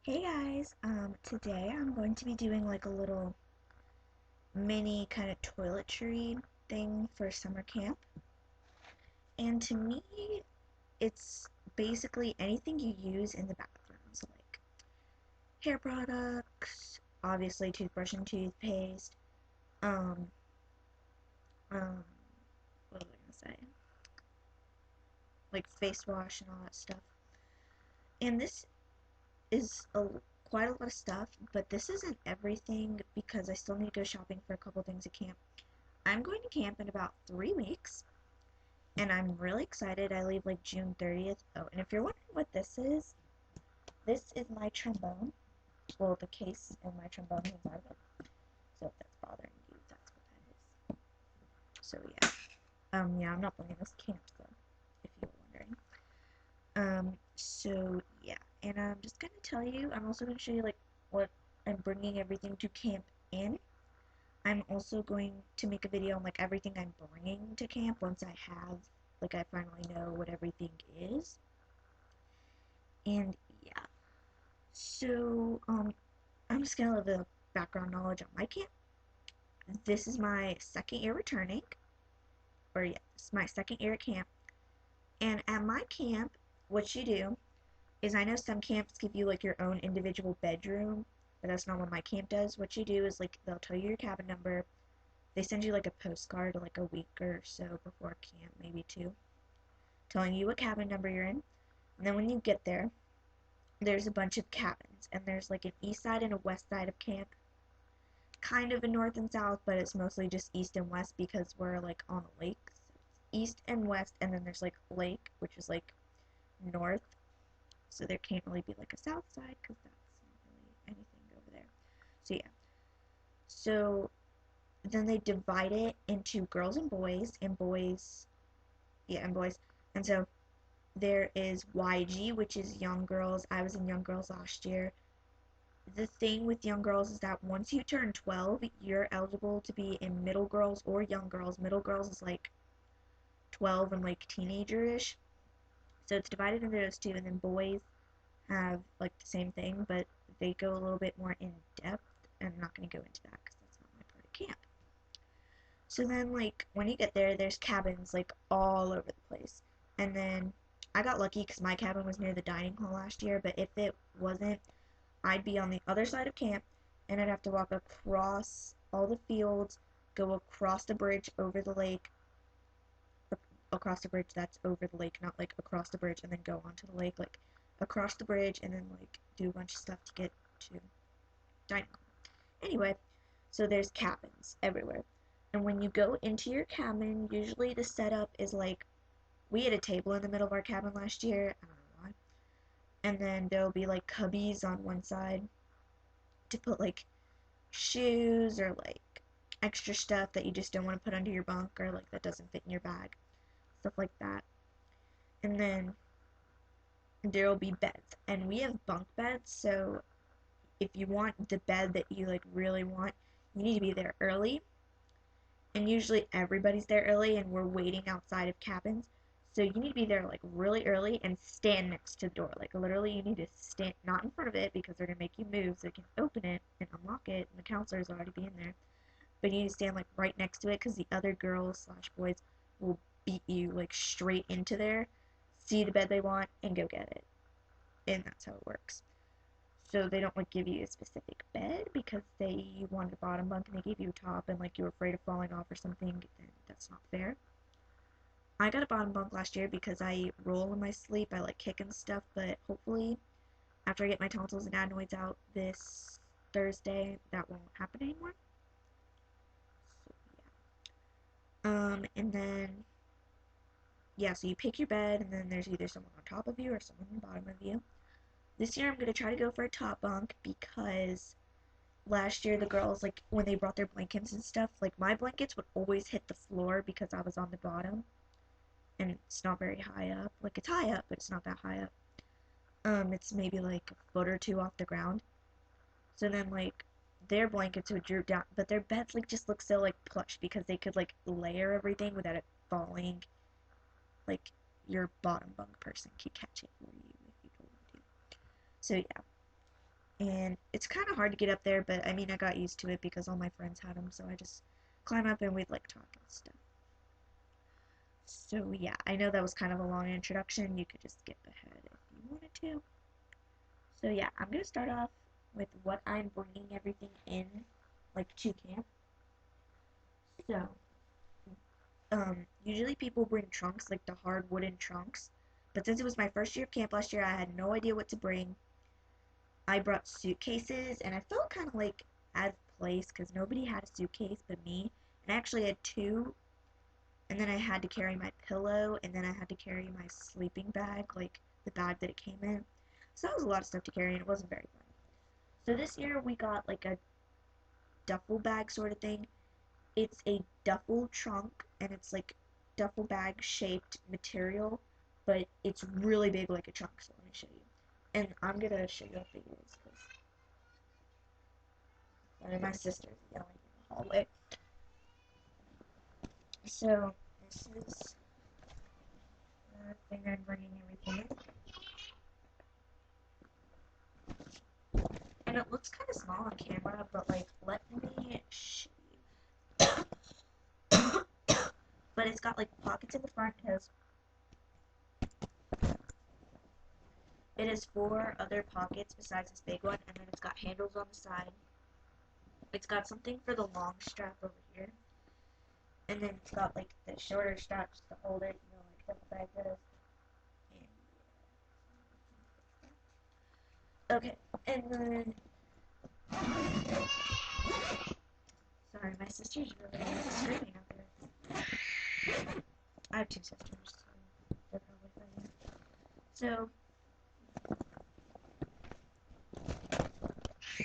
Hey guys, today I'm going to be doing like a little mini kind of toiletry thing for summer camp. And to me, it's basically anything you use in the bathroom. So like hair products, obviously toothbrush and toothpaste, um, um, what was I gonna say? Like face wash and all that stuff. And this is quite a lot of stuff, but this isn't everything because I still need to go shopping for a couple things at camp. I'm going to camp in about 3 weeks, and I'm really excited. I leave like June 30th. Oh, and if you're wondering what this is my trombone. Well, the case and my trombone is out of it. So if that's bothering you, that's what that is. So yeah. Yeah, I'm not bringing this to camp, so if you were wondering. So yeah, and I'm just gonna tell you. I'm also gonna show you like what I'm bringing everything to camp in. I'm also going to make a video on like everything I'm bringing to camp once I finally know what everything is. And yeah, so I'm just gonna have the background knowledge on my camp. This is my second year returning, or yeah, this is my second year at camp. And at my camp, what you do is I know some camps give you like your own individual bedroom, but that's not what my camp does. What you do is like they'll tell you your cabin number. They send you like a postcard like a week or so before camp, maybe two, telling you what cabin number you're in. And then when you get there, there's a bunch of cabins, and there's like an east side and a west side of camp, kind of a north and south, but it's mostly just east and west because we're like on a lake. So east and west, and then there's like lake, which is like north. So there can't really be like a south side because that's not really anything over there. So yeah. So then they divide it into girls and boys, and boys, yeah, and boys. And so there is YG, which is young girls. I was in young girls last year. The thing with young girls is that once you turn 12, you're eligible to be in middle girls or young girls. Middle girls is like 12 and like teenager-ish. So it's divided into those two, and then boys have like the same thing, but they go a little bit more in depth, and I'm not going to go into that because that's not my part of camp. So then, like, when you get there, there's cabins, like, all over the place. And then I got lucky because my cabin was near the dining hall last year, but if it wasn't, I'd be on the other side of camp, and I'd have to walk across all the fields, go across the bridge over the lake, across the bridge that's over the lake, not like across the bridge and then go onto the lake, like across the bridge and then like do a bunch of stuff to get to dining hall. Anyway, so there's cabins everywhere. And when you go into your cabin, usually the setup is like we had a table in the middle of our cabin last year. I don't know why. And then there'll be like cubbies on one side to put like shoes or like extra stuff that you just don't want to put under your bunk or like that doesn't fit in your bag. Stuff like that. And then there'll be beds. And we have bunk beds, so if you want the bed that you like really want, you need to be there early, and usually everybody's there early and we're waiting outside of cabins. So you need to be there like really early and stand next to the door. Like literally you need to stand not in front of it because they're gonna make you move so you can open it and unlock it and the counselor's already be in there. But you need to stand like right next to it because the other girls slash boys will beat you like straight into there, see the bed they want, and go get it. And that's how it works. So they don't like give you a specific bed because you wanted a bottom bunk and they gave you a top and like you were afraid of falling off or something, then that's not fair. I got a bottom bunk last year because I roll in my sleep, I like kick and stuff, but hopefully after I get my tonsils and adenoids out this Thursday, that won't happen anymore. So and then yeah, so you pick your bed and then there's either someone on top of you or someone on the bottom of you. This year I'm gonna try to go for a top bunk because last year the girls like when they brought their blankets and stuff, like my blankets would always hit the floor because I was on the bottom and it's not very high up. Like it's high up, but it's not that high up. It's maybe like a foot or two off the ground. So then like their blankets would droop down, but their beds like just look so like plush because they could like layer everything without it falling. Like your bottom bunk person could catch it for you if you told them to. So yeah. And it's kind of hard to get up there, but I mean, I got used to it because all my friends had them, so I just climb up and we'd like talk and stuff. So yeah, I know that was kind of a long introduction. You could just skip ahead if you wanted to. So yeah, I'm gonna start off with what I'm bringing everything in, like to camp. So, usually people bring trunks, like the hard wooden trunks. But since it was my first year of camp last year, I had no idea what to bring. I brought suitcases, and I felt kind of like out of place because nobody had a suitcase but me. And I actually had two, and then I had to carry my pillow, and then I had to carry my sleeping bag, like the bag that it came in. So that was a lot of stuff to carry, and it wasn't very fun. So this year we got like a duffel bag sort of thing. It's a duffel trunk, and it's like duffel bag shaped material, but it's really big like a trunk. So let me show you. And I'm gonna show you how big it is because my sister's yelling in the hallway. So this is the thing I'm bringing everything in. And it looks kind of small on camera, but like let me show you. But it's got like pockets in the front. It has four other pockets besides this big one, and then it's got handles on the side. It's got something for the long strap over here, and then it's got like the shorter straps to hold it, like the bag does. And okay, and then sorry, my sister's really screaming out there. I have two sisters, so they're probably fighting. So,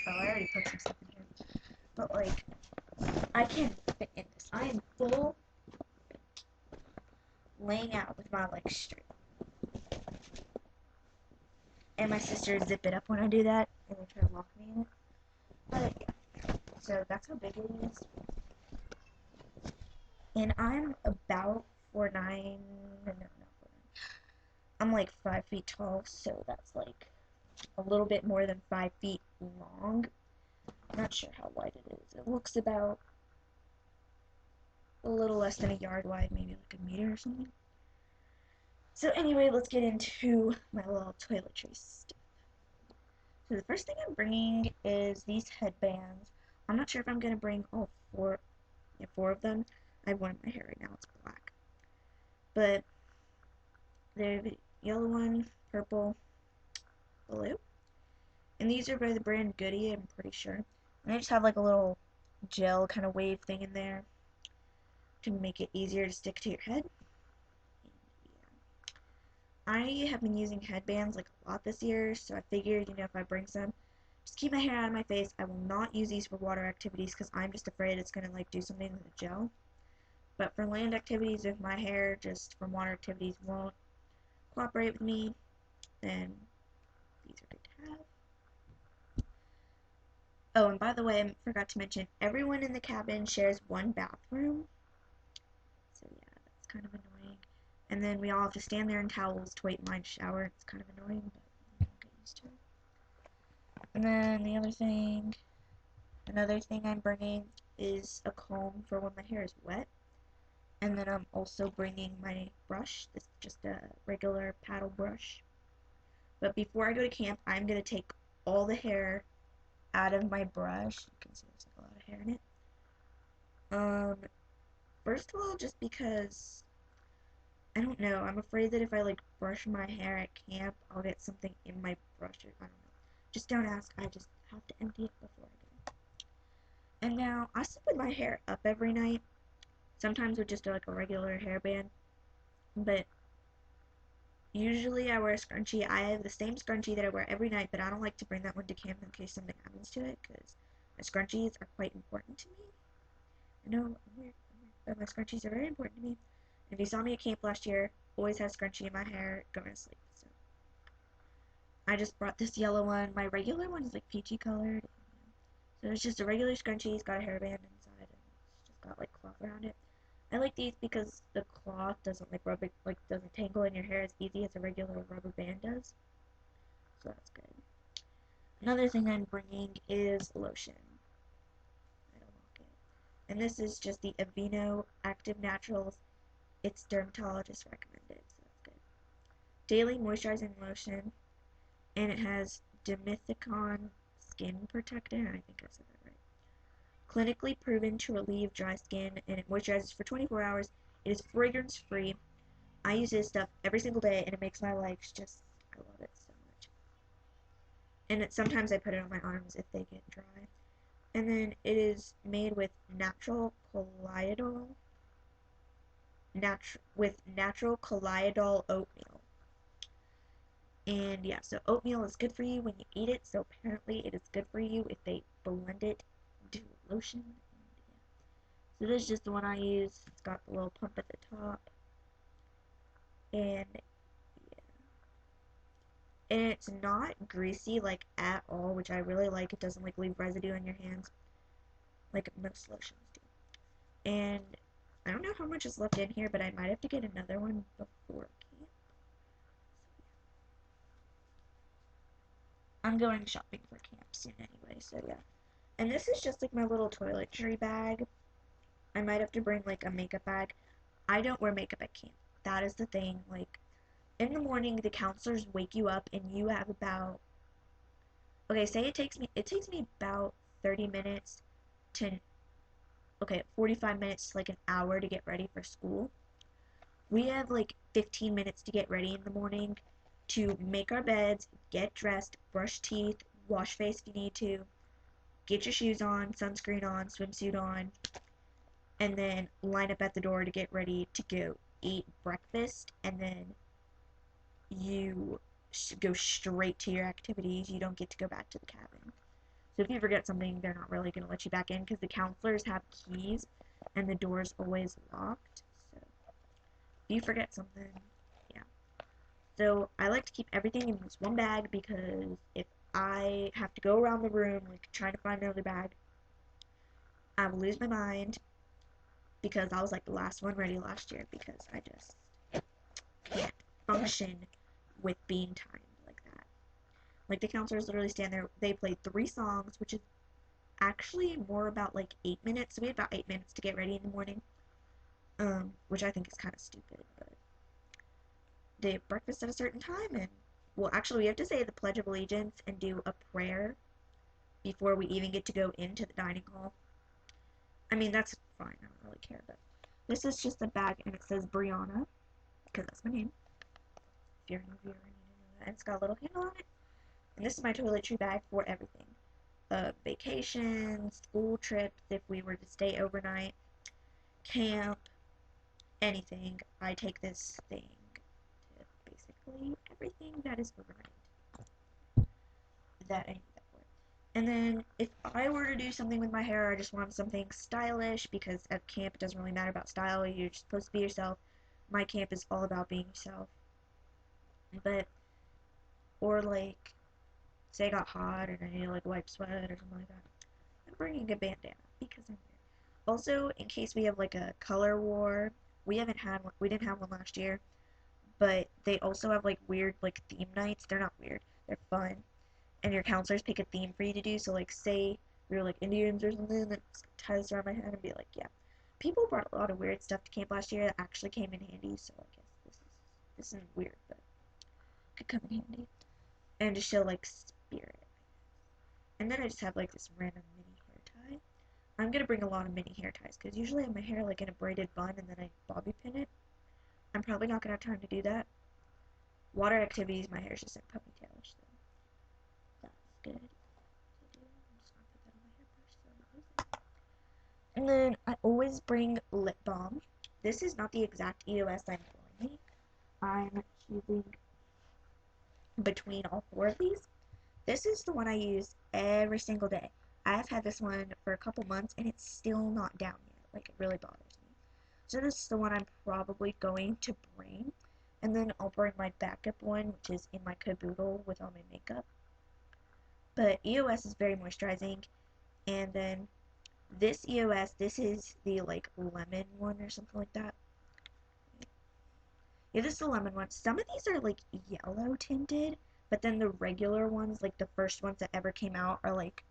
oh, I already put some stuff in here, but like I can't fit in this. I am full laying out with my legs straight. And my sisters zip it up when I do that, and they try to lock me in it. But yeah, so that's how big it is. And I'm about 4'9", no, not 4'9". I'm like 5 feet tall, so that's like a little bit more than 5 feet long. I'm not sure how wide it is. It looks about a little less than a yard wide, maybe like a meter or something. So anyway, let's get into my little toiletries stuff. So the first thing I'm bringing is these headbands. I'm not sure if I'm going to bring all four of them. I have one in my hair right now, it's black. But they're the yellow one, purple, blue. And these are by the brand Goody, I'm pretty sure. And they just have like a little gel kind of wave thing in there to make it easier to stick to your head. I have been using headbands like a lot this year, so I figured, if I bring some, just keep my hair out of my face. I will not use these for water activities because I'm just afraid it's going to like do something with the gel. But for land activities, if my hair just from water activities won't cooperate with me, then these are good to have. Oh, and by the way, I forgot to mention, everyone in the cabin shares one bathroom. So yeah, that's kind of annoying. And then we all have to stand there in towels to wait in line to shower. It's kind of annoying, but I'll get used to it. And then another thing I'm bringing is a comb for when my hair is wet. And then I'm also bringing my brush. This is just a regular paddle brush. But before I go to camp, I'm going to take all the hair out of my brush. You can see there's like a lot of hair in it. First of all, just because, I don't know, I'm afraid that if I like brush my hair at camp, I'll get something in my brush, or I don't know. Just don't ask, I just have to empty it before I go. And now, I sleep with my hair up every night, sometimes with just like a regular hairband, but usually I wear a scrunchie. I have the same scrunchie that I wear every night, but I don't like to bring that one to camp in case something happens to it, because my scrunchies are quite important to me. I know, I'm weird, but my scrunchies are very important to me. If you saw me at camp last year, always had a scrunchie in my hair going to sleep. So I just brought this yellow one. My regular one is like peachy colored. So it's just a regular scrunchie. It's got a hairband inside, and it's just got like cloth around it. I like these because the cloth doesn't like rub it, like doesn't tangle in your hair as easy as a regular rubber band does. So that's good. Another thing I'm bringing is lotion. I don't like it. And this is just the Aveeno Active Naturals. It's dermatologist recommended, so that's good. Daily moisturizing lotion, and it has dimethicone skin protectant. I think I said that right. Clinically proven to relieve dry skin, and it moisturizes for 24 hours. It is fragrance free. I use this stuff every single day, and it makes my legs just, I love it so much. And sometimes I put it on my arms if they get dry. And then it is made with natural colloidal oatmeal. And yeah, so oatmeal is good for you when you eat it, so apparently it is good for you if they blend it into lotion. And yeah. So this is just the one I use. It's got the little pump at the top. And yeah. And it's not greasy like at all, which I really like. It doesn't like leave residue on your hands like most lotions do. And I don't know how much is left in here, but I might have to get another one before camp. I'm going shopping for camp soon anyway, so yeah. And this is just like my little toiletry bag. I might have to bring like a makeup bag. I don't wear makeup at camp. That is the thing. Like in the morning, the counselors wake you up, and you have about, okay, say it takes me about 30 minutes to, okay, 45 minutes to like an hour to get ready for school. We have like 15 minutes to get ready in the morning, to make our beds, get dressed, brush teeth, wash face if you need to, get your shoes on, sunscreen on, swimsuit on, and then line up at the door to get ready to go eat breakfast, and then you go straight to your activities. You don't get to go back to the cabin. So if you forget something, they're not really going to let you back in because the counselors have keys and the door's always locked. So if you forget something, yeah. So I like to keep everything in this one bag because if I have to go around the room like trying to find another bag, I will lose my mind because I was like the last one ready last year because I just can't function with being timed like that. Like the counselors literally stand there, they play 3 songs, which is actually more about like 8 minutes. So we had about 8 minutes to get ready in the morning, which I think is kind of stupid. But they have breakfast at a certain time, and well, actually, we have to say the Pledge of Allegiance and do a prayer before we even get to go into the dining hall. I mean, that's fine. I don't really care. But this is just a bag, and it says Brianna because that's my name. If you're a new viewer, you need to know that. And it's got a little handle on it. And this is my toiletry bag for everything. Vacations, school trips, if we were to stay overnight, camp, anything. I take this thing to basically everything that is overnight that I need that for. And then if I were to do something with my hair, I just want something stylish because at camp it doesn't really matter about style. You're just supposed to be yourself. My camp is all about being yourself. But, or like, say I got hot and I need to like wipe sweat or something like that. I'm bringing a bandana because I'm weird. Also, in case we have like a color war, we didn't have one last year, but they also have like weird like theme nights. They're not weird, they're fun. And your counselors pick a theme for you to do. So like say we were like Indians or something, then tie this around my head and be like, yeah. People brought a lot of weird stuff to camp last year that actually came in handy, so I guess this isn't weird, but it could come in handy. And to show like spirit. And then I just have like this random mini hair tie. I'm gonna bring a lot of mini hair ties because usually I have my hair like in a braided bun and then I bobby pin it. I'm probably not gonna have time to do that. Water activities, my hair's just in ponytails, so that's good to do. I'm just gonna put that on my hairbrush so I don't lose it. And then I always bring lip balm. This is not the exact EOS I'm bringing. I'm choosing between all 4 of these. This is the one I use every single day. I've had this one for a couple months and it's still not down yet. Like, it really bothers me. So this is the one I'm probably going to bring. And then I'll bring my backup one, which is in my caboodle with all my makeup. But EOS is very moisturizing. And then this EOS, this is the like lemon one or something like that. Yeah, this is the lemon one. Some of these are like yellow tinted, But then the regular ones, like the first ones that ever came out, are like,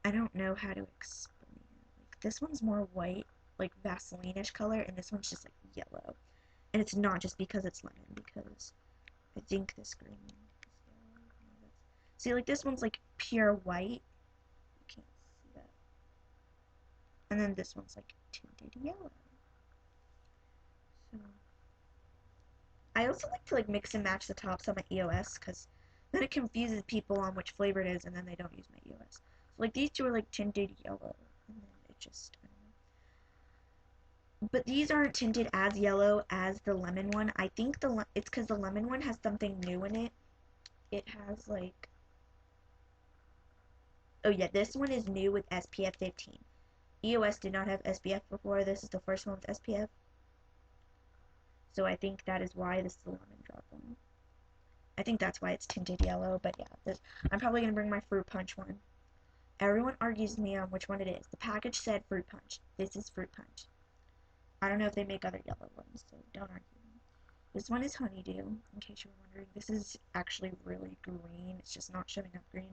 I don't know how to explain it. Like this one's more white, like Vaseline-ish color, and this one's just like yellow. And it's not just because it's lemon, because I think this green one is yellow. No, see, like this one's like pure white. You can't see that. And then this one's like tinted yellow. So I also like to like mix and match the tops on my EOS because then it confuses people on which flavor it is, and then they don't use my EOS. So like these two are like tinted yellow, and then it just I don't know. But these aren't tinted as yellow as the lemon one. I think it's because the lemon one has something new in it. It has like, oh yeah, this one is new with SPF 15. EOS did not have SPF before. This is the first one with SPF. So I think that is why this is the lemon drop one. I think that's why it's tinted yellow, but yeah, I'm probably going to bring my fruit punch one. Everyone argues with me on which one it is. The package said fruit punch. This is fruit punch. I don't know if they make other yellow ones, so don't argue. This one is honeydew, in case you were wondering. This is actually really green. It's just not showing up green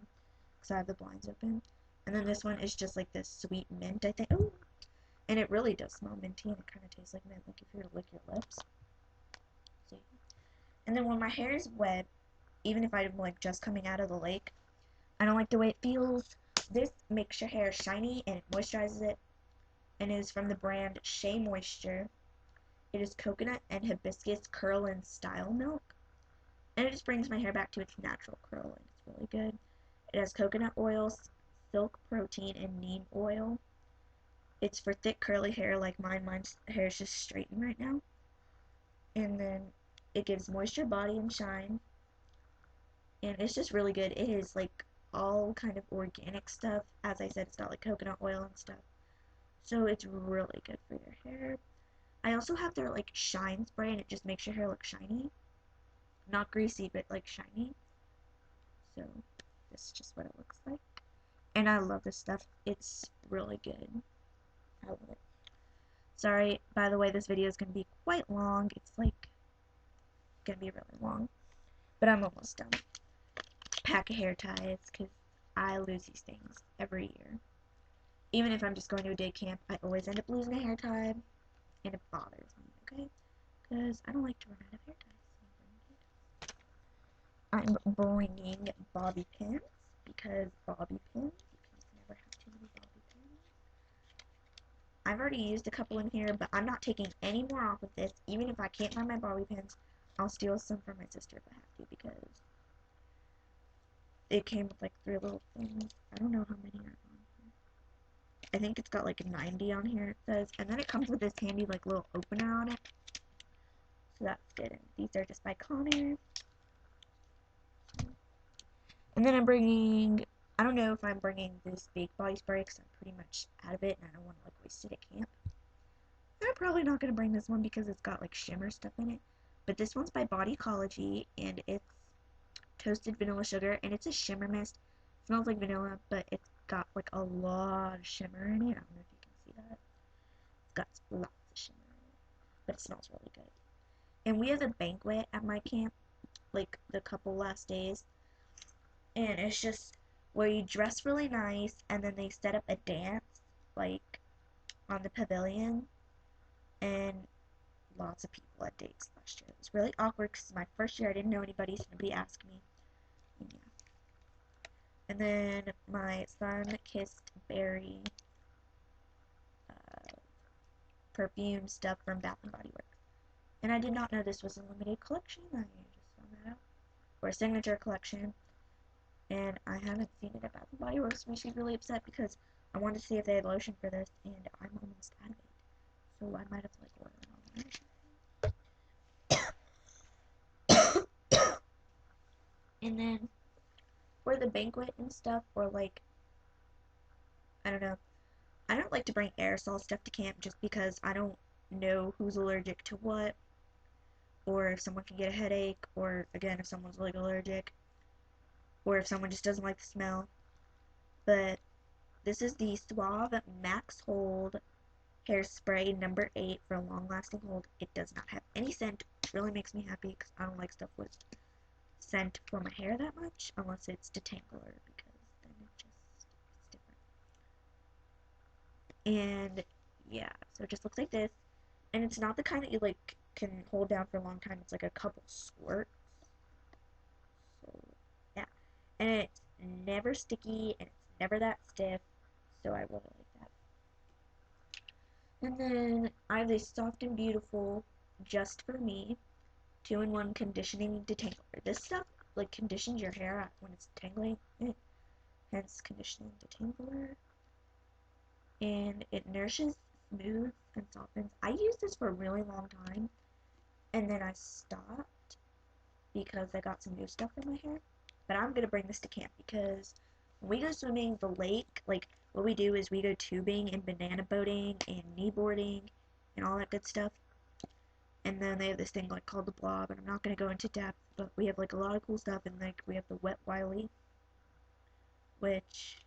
because I have the blinds open. And then this one is just like this sweet mint, I think. Oh, and it really does smell minty, and it kind of tastes like mint, like if you were to lick your lips. So, and then when my hair is wet, even if I'm like just coming out of the lake, I don't like the way it feels. This makes your hair shiny and it moisturizes it, and it is from the brand Shea Moisture. It is coconut and hibiscus curl and style milk, and it just brings my hair back to its natural curl, and it's really good. It has coconut oil, silk protein, and neem oil. It's for thick curly hair like mine. Mine's hair is just straightened right now. And then it gives moisture, body, and shine. And it's just really good. It is like all kind of organic stuff. As I said, it's got like coconut oil and stuff. So it's really good for your hair. I also have their like shine spray, and it just makes your hair look shiny. Not greasy, but like shiny. So this is just what it looks like. And I love this stuff. It's really good. I love it. Sorry, by the way, this video is going to be quite long. It's like going to be really long. But I'm almost done. Pack of hair ties, because I lose these things every year. Even if I'm just going to a day camp, I always end up losing a hair tie, and it bothers me, okay? Because I don't like to run out of hair ties. I'm bringing bobby pins, because bobby pins, you can never have too many bobby pins. I've already used a couple in here, but I'm not taking any more off of this. Even if I can't find my bobby pins, I'll steal some from my sister if I have to, because it came with like 3 little things. I don't know how many are on here. I think it's got like 90 on here, it says. And then it comes with this handy like little opener on it. So that's good. And these are just by Connor. And then I'm bringing, I don't know if I'm bringing this big body spray because I'm pretty much out of it and I don't want to like waste it at camp. I'm probably not going to bring this one because it's got like shimmer stuff in it. But this one's by Body Ecology, and it's toasted vanilla sugar, and it's a shimmer mist. It smells like vanilla, but it's got like a lot of shimmer in it. I don't know if you can see that. It's got lots of shimmer in it, but it smells really good. And we have a banquet at my camp, like the couple last days, and it's just where you dress really nice, and then they set up a dance, like on the pavilion, and lots of people at dates last year. It was really awkward because my first year I didn't know anybody, so nobody asked me. And yeah. And then my sun-kissed berry perfume stuff from Bath and Body Works. And I did not know this was a limited collection. I just found that out. Or a signature collection. And I haven't seen it at Bath and Body Works, which makes me really upset because I wanted to see if they had lotion for this, and I'm almost out of it. So I might have to like order it online. And then for the banquet and stuff, or like, I don't know, I don't like to bring aerosol stuff to camp just because I don't know who's allergic to what, or if someone can get a headache, or again, if someone's like allergic, or if someone just doesn't like the smell. But this is the Suave Max Hold Hairspray number 8 for a long lasting hold. It does not have any scent, which really makes me happy because I don't like stuff with scent for my hair that much unless it's detangler because then it just it's different. And yeah, so it just looks like this. And it's not the kind that you like can hold down for a long time. It's like a couple squirts. So yeah. And it's never sticky and it's never that stiff. So I really like that. And then I have this Soft and Beautiful just for me 2-in-1 conditioning detangler. This stuff like conditions your hair when it's tangling, hence conditioning detangler, and it nourishes, smooths, and softens. I used this for a really long time, and then I stopped because I got some new stuff in my hair. But I'm gonna bring this to camp because when we go swimming, the lake, like what we do is we go tubing and banana boating and kneeboarding and all that good stuff. And then they have this thing like called the blob, and I'm not gonna go into depth, but we have like a lot of cool stuff, and like we have the wet wiley, which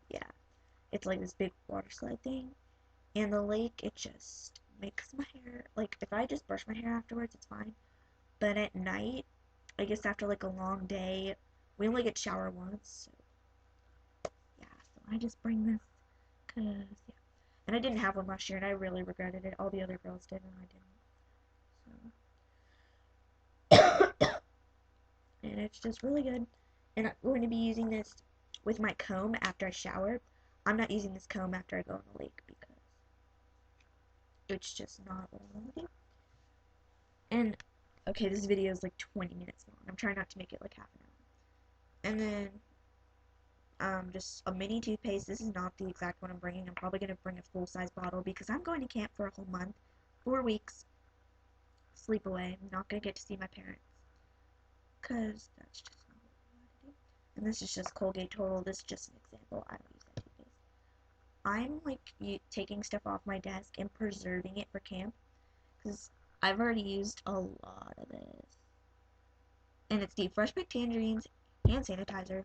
yeah, it's like this big water slide thing. And the lake, it just makes my hair like if I just brush my hair afterwards, it's fine. But at night, I guess after like a long day, we only get shower once, so yeah. So I just bring this because yeah. And I didn't have one last year, and I really regretted it. All the other girls did, and I didn't. So and it's just really good. And I'm going to be using this with my comb after I shower. I'm not using this comb after I go in the lake because it's just not what I want to do. And okay, this video is like 20 minutes long. I'm trying not to make it like half an hour. And then just a mini toothpaste. This is not the exact one I'm bringing. I'm probably gonna bring a full-size bottle because I'm going to camp for a whole month, 4 weeks, sleep away. I'm not gonna get to see my parents because that's just not what I want to do. And this is just Colgate Total. This is just an example. I don't use that toothpaste. I'm like taking stuff off my desk and preserving it for camp because I've already used a lot of this. And it's the Fresh Baked Tangerines hand sanitizer.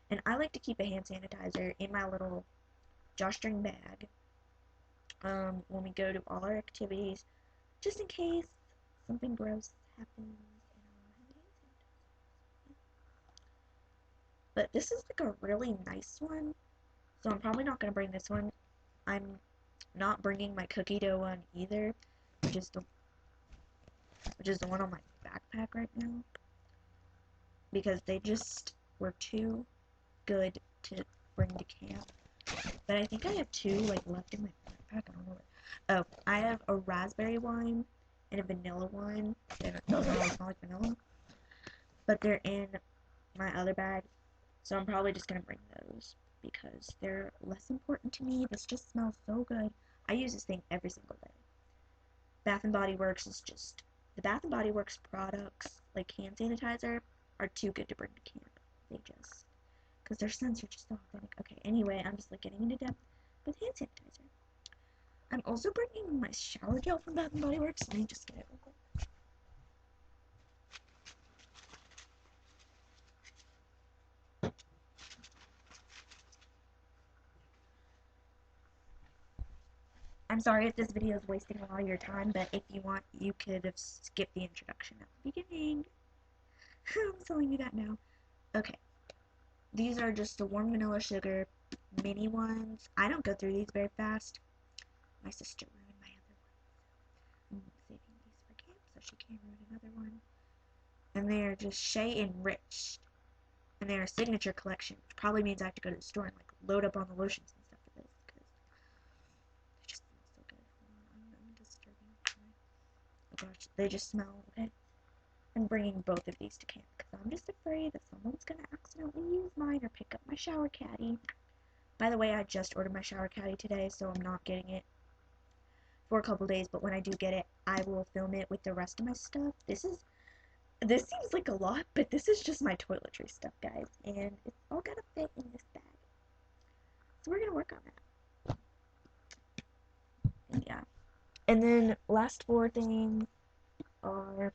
And I like to keep a hand sanitizer in my little drawstring bag when we go to all our activities, just in case something gross happens and I don't have hand sanitizer. But this is like a really nice one, so I'm probably not going to bring this one. I'm not bringing my cookie dough one either, which is the one on my backpack right now, because they just were too good to bring to camp. But I think I have two like left in my backpack. I don't know what. Oh, I have a raspberry one and a vanilla one. They don't really smell like vanilla, but they're in my other bag. So I'm probably just gonna bring those because they're less important to me. This just smells so good. I use this thing every single day. Bath and Body Works is just the Bath and Body Works products like hand sanitizer are too good to bring to camp. They just because their scents are just so authentic. Okay, anyway, I'm just like getting into depth with hand sanitizer. I'm also bringing my shower gel from Bath and Body Works. Let me just get it real quick. I'm sorry if this video is wasting a lot of your time, but if you want, you could have skipped the introduction at the beginning. I'm telling you that now. Okay, these are just the warm vanilla sugar mini ones. I don't go through these very fast. My sister ruined my other one. I'm saving these for camp so she can't ruin another one. And they are just shea enriched. And they're a signature collection, which probably means I have to go to the store and like load up on the lotions and stuff for this because they just smell so good. Hold on, I'm disturbing. Oh gosh, they just smell okay. I'm bringing both of these to camp because I'm just afraid that someone's gonna accidentally use mine or pick up my shower caddy. By the way, I just ordered my shower caddy today, so I'm not getting it for a couple days. But when I do get it, I will film it with the rest of my stuff. This seems like a lot, but this is just my toiletry stuff, guys, and it's all gotta fit in this bag. So we're gonna work on that. And yeah. And then last four things are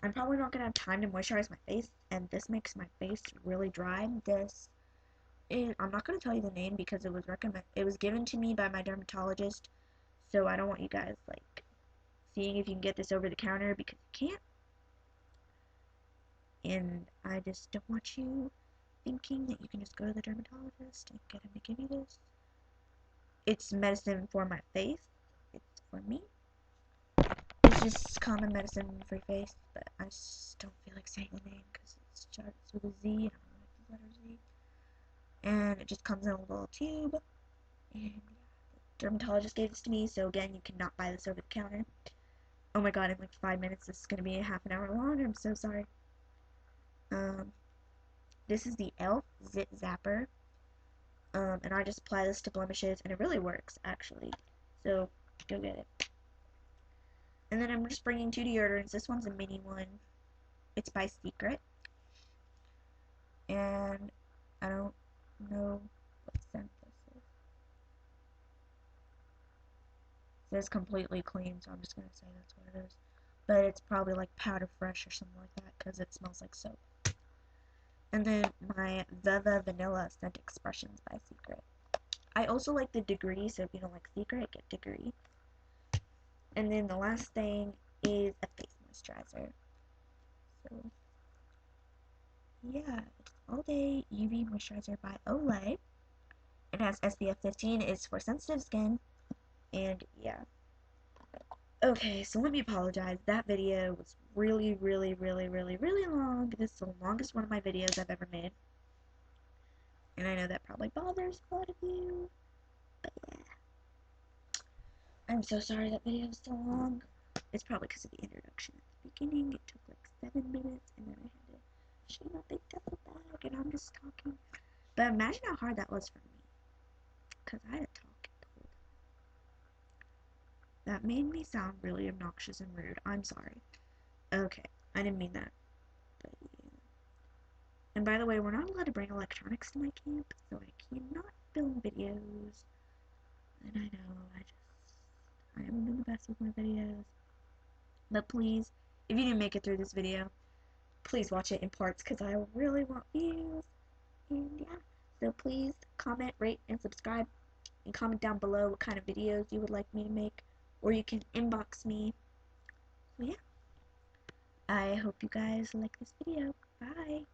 I'm probably not gonna have time to moisturize my face, and this makes my face really dry. This is I'm not gonna tell you the name because it was given to me by my dermatologist, so I don't want you guys like seeing if you can get this over the counter because you can't. And I just don't want you thinking that you can just go to the dermatologist and get him to give you this. It's medicine for my face. It's for me. It's just common medicine for your face, but I just don't feel like saying the name because it starts with a Z and I don't like the letter Z. And it just comes in a little tube. And yeah, the dermatologist gave this to me, so again, you cannot buy this over the counter. Oh my god, in like 5 minutes, this is going to be a half an hour long. I'm so sorry. This is the e.l.f. Zit Zapper. And I just apply this to blemishes, and it really works, actually. So, go get it. And then I'm just bringing 2 deodorants. This one's a mini one. It's by Secret. And I don't know what scent this is. It says completely clean, so I'm just going to say that's what it is. But it's probably like powder fresh or something like that, because it smells like soap. And then my Veva Vanilla Scent Expressions by Secret. I also like the Degree, so if you don't like Secret, get Degree. And then the last thing is a face moisturizer. So, yeah, it's All Day UV Moisturizer by Olay. It has SPF 15, it's for sensitive skin, and yeah. Okay, so let me apologize. That video was really, really, really, really, really long. This is the longest one of my videos I've ever made. And I know that probably bothers a lot of you, but yeah. I'm so sorry that video was so long. It's probably because of the introduction at the beginning. It took like 7 minutes, and then I had to show my big duffel bag, and I'm just talking. But imagine how hard that was for me, because I had to talk cold. That made me sound really obnoxious and rude. I'm sorry. Okay, I didn't mean that. But yeah. And by the way, we're not allowed to bring electronics to my camp, so I cannot film videos. And I know, I haven't been the best with my videos. But please, if you didn't make it through this video, please watch it in parts because I really want views. And yeah, so please comment, rate, and subscribe. And comment down below what kind of videos you would like me to make. Or you can inbox me. So yeah, I hope you guys like this video. Bye.